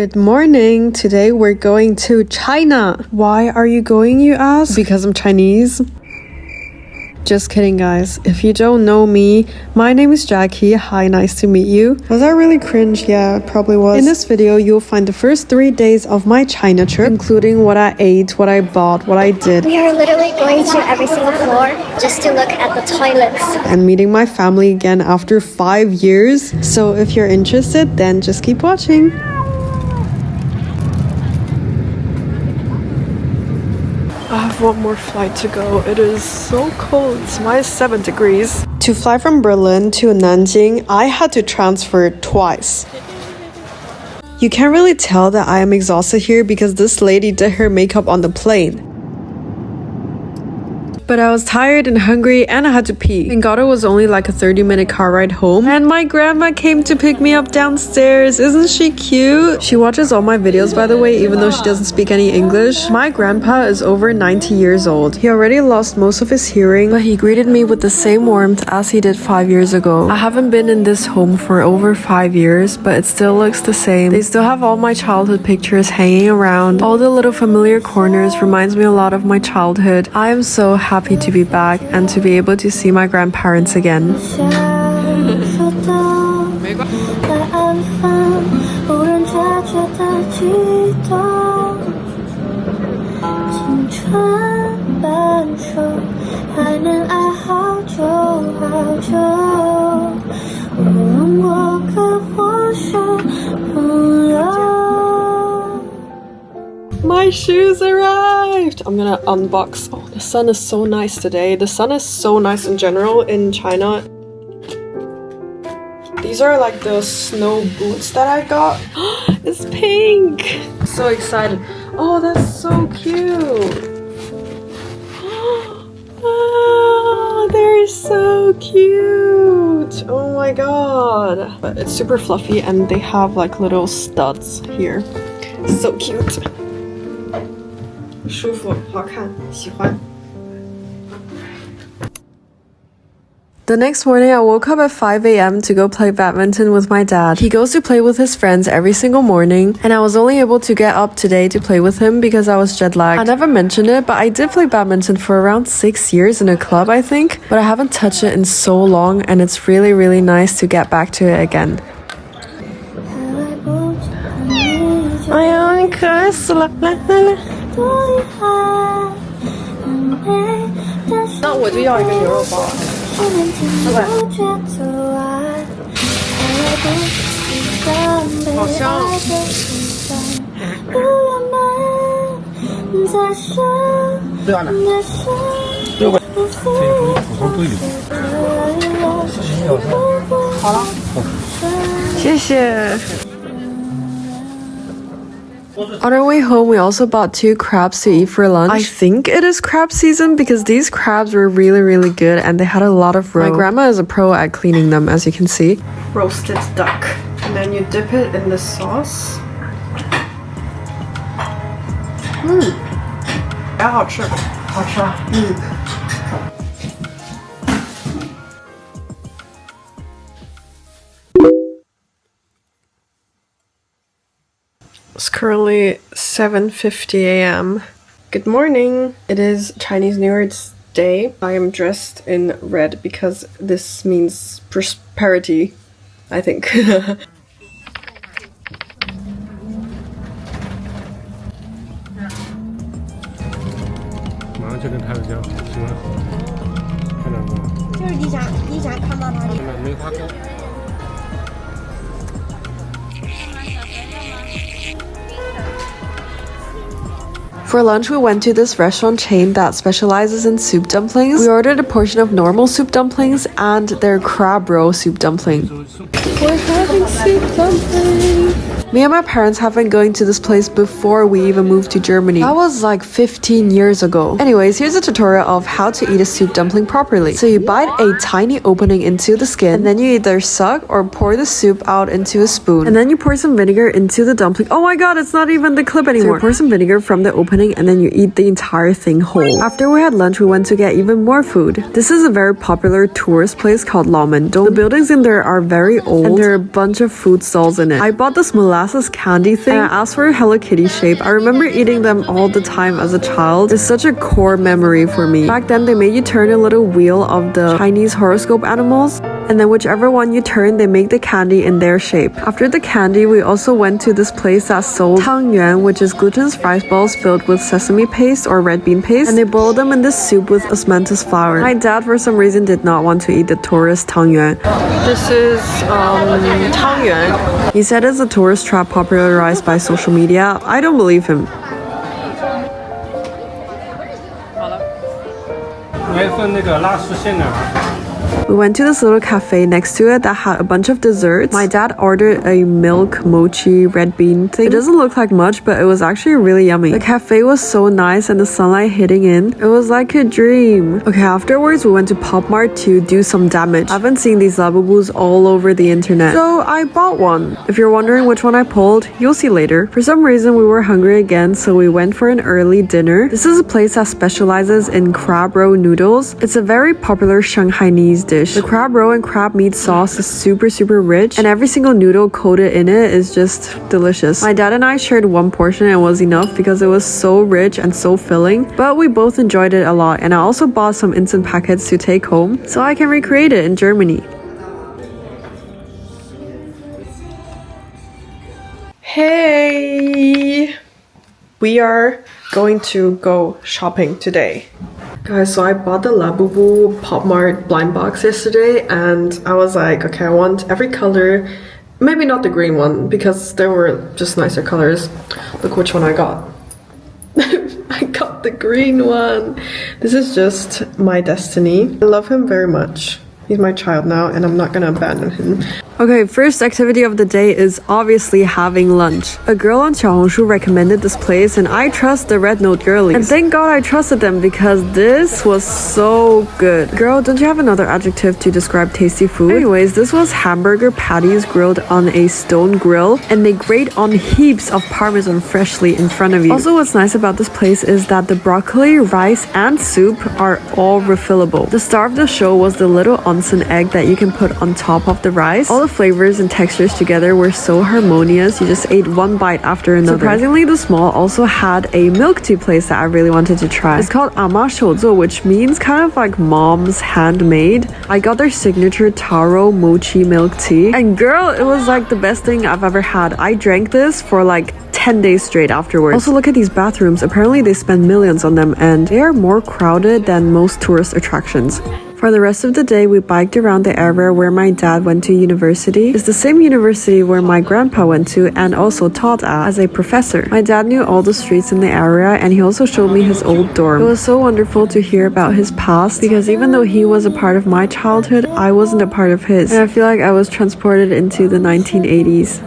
Good morning. Today we're going to China. Why are you going, you ask? Because I'm Chinese. Just kidding, guys. If you don't know me, my name is Jackie. Hi, nice to meet you. Was that really cringe? Yeah, it probably was. In this video, you'll find the first 3 days of my China trip, including what I ate, what I bought, what I did. We are literally going to every single floor just to look at the toilets. And meeting my family again after 5 years. So if you're interested, then just keep watching. I have one more flight to go. It is so cold. It's -7 degrees. To fly from Berlin to Nanjing, I had to transfer twice. You can't really tell that I am exhausted here because this lady did her makeup on the plane. But I was tired and hungry and I had to pee. Thank God it was only like a 30-minute car ride home. And my grandma came to pick me up downstairs. Isn't she cute? She watches all my videos, by the way, even though she doesn't speak any English. My grandpa is over 90 years old. He already lost most of his hearing, but he greeted me with the same warmth as he did 5 years ago. I haven't been in this home for over 5 years, but it still looks the same. They still have all my childhood pictures hanging around. All the little familiar corners reminds me a lot of my childhood. I am so happy to be back and to be able to see my grandparents again. My shoes arrived! I'm gonna unbox. Oh, the sun is so nice today. The sun is so nice in general in China. These are like the snow boots that I got. It's pink! So excited. Oh, that's so cute! Oh, they're so cute! Oh my god! But it's super fluffy and they have like little studs here. So cute. 舒服，好看，喜欢。The next morning, I woke up at 5 a.m. to go play badminton with my dad. He goes to play with his friends every single morning, and I was only able to get up today to play with him because I was jet lagged. I never mentioned it, but I did play badminton for around 6 years in a club, I think, but I haven't touched it in so long, and it's really, really nice to get back to it again. 哎呀，你可爱死了！来来来。那我就要一个牛肉包。老板。好香。不要了。600。普通都有。好了。谢谢。On our way home, we also bought 2 crabs to eat for lunch. I think it is crab season because these crabs were really, really good and they had a lot of roe. My grandma is a pro at cleaning them, as you can see. Roasted duck. And then you dip it in the sauce. Mmm. 还好吃。好吃啊。嗯。It's currently 7:50 a.m. Good morning. It is Chinese New Year's Day. I am dressed in red because this means prosperity, I think. For lunch, we went to this restaurant chain that specializes in soup dumplings. We ordered a portion of normal soup dumplings and their crab roe soup dumpling. We're having soup dumpling! Me and my parents have been going to this place before we even moved to Germany. That was like 15 years ago. Anyways, here's a tutorial of how to eat a soup dumpling properly. So you bite a tiny opening into the skin, and then you either suck or pour the soup out into a spoon. And then you pour some vinegar into the dumpling. Oh my god, it's not even the clip anymore. So you pour some vinegar from the opening and then you eat the entire thing whole. After we had lunch, we went to get even more food. This is a very popular tourist place called Laomendong. The buildings in there are very old and there are a bunch of food stalls in it. I bought this molasses molasses candy thing, and I asked for a Hello Kitty shape. I remember eating them all the time as a child. It's such a core memory for me. Back then, they made you turn a little wheel of the Chinese horoscope animals, and then whichever one you turn, they make the candy in their shape. After the candy, we also went to this place that sold tangyuan, which is glutinous rice balls filled with sesame paste or red bean paste, and they boiled them in this soup with osmanthus flour. My dad, for some reason, did not want to eat the tourist tangyuan. This is tangyuan. He said it's a tourist trap popularized by social media. I don't believe him. We went to this little cafe next to it that had a bunch of desserts. My dad ordered a milk mochi red bean thing. It doesn't look like much, but it was actually really yummy. The cafe was so nice and the sunlight hitting in. It was like a dream. Okay, afterwards we went to Pop Mart to do some damage. I've been seeing these Labubus all over the internet, so I bought one. If you're wondering which one I pulled, you'll see later. For some reason we were hungry again, so we went for an early dinner. This is a place that specializes in crab roe noodles. It's a very popular Shanghainese dish. The crab roe and crab meat sauce is super rich, and every single noodle coated in it is just delicious. My dad and I shared one portion and it was enough because it was so rich and so filling, but we both enjoyed it a lot, and I also bought some instant packets to take home so I can recreate it in Germany. Hey! We are going to go shopping today. Guys, so I bought the Labubu Pop Mart blind box yesterday, and I was like, okay, I want every color. Maybe not the green one, because there were just nicer colors. Look which one I got. I got the green one. This is just my destiny. I love him very much. He's my child now, and I'm not gonna abandon him. Okay, first activity of the day is obviously having lunch. A girl on Xiaohongshu recommended this place, and I trust the Red Note girlies. And thank God I trusted them because this was so good. Girl, don't you have another adjective to describe tasty food? Anyways, this was hamburger patties grilled on a stone grill, and they grate on heaps of parmesan freshly in front of you. Also, what's nice about this place is that the broccoli, rice, and soup are all refillable. The star of the show was the little onsen egg that you can put on top of the rice. All the flavors and textures together were so harmonious. You just ate one bite after another. Surprisingly, the mall also had a milk tea place that I really wanted to try. It's called Ama Shouzo, which means kind of like mom's handmade. I got their signature taro mochi milk tea, and girl, it was like the best thing I've ever had. I drank this for like 10 days straight afterwards. Also, look at these bathrooms. Apparently they spend millions on them, and they are more crowded than most tourist attractions. For the rest of the day, we biked around the area where my dad went to university. It's the same university where my grandpa went to and also taught at as a professor. My dad knew all the streets in the area, and he also showed me his old dorm. It was so wonderful to hear about his past, because even though he was a part of my childhood, I wasn't a part of his. And I feel like I was transported into the 1980s.